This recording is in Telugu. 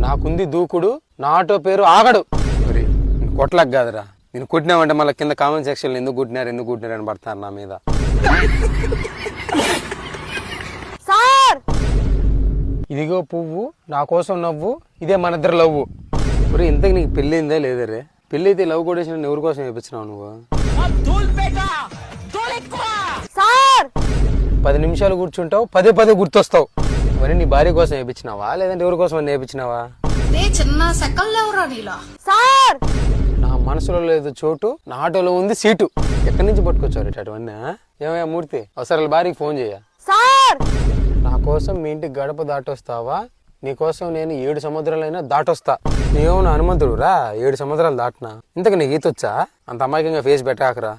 నాకుంది దూకుడు, నా ఆటో పేరు ఆగడు. మరి కొట్టలకు కాదురా, నేను కొట్టినామంటే మళ్ళీ కింద కామెంట్ సెక్షన్లో ఎందుకు కొట్టినారు అని పడతారు నా మీద. సార్ ఇదిగో పువ్వు, నా కోసం నవ్వు, ఇదే మన ఇద్దరు లవ్వు. మరి ఇంతకు నీకు పెళ్ళి అయిందా లేదా రే? పెళ్ళి అయితే లవ్ కొటేషన్ ఎవరి కోసం వేయించినావు నువ్వు? సార్ 10 నిమిషాలు కూర్చుంటావు, పదే పదే గుర్తొస్తావు. మరి నీ భార్య కోసం వేయించినావా లేదంటే ఎవరి కోసం నేర్పించినావా? చిన్న సెకండ్ ఎవరా నీలా? సార్ నా మనసులో లేదు చోటు, నా ఆటోలో ఉంది సీటు. ఎక్కడి నుంచి పట్టుకొచ్చారు అటువన్నీ? ఏమయ్యా మూర్తి, అవసరాలు భార్యకి ఫోన్ చేయ. సార్ నా కోసం మీ ఇంటికి గడప దాటొస్తావా? నీకోసం నేను 7 సముద్రాలైనా దాటొస్తా. నీవేమన్నా హనుమంతుడు రా, 7 సముద్రాలు దాటినా. ఇంతకు నీకు ఈతొచ్చా? అంత అమాయకంగా ఫేస్ పెట్టాకరా.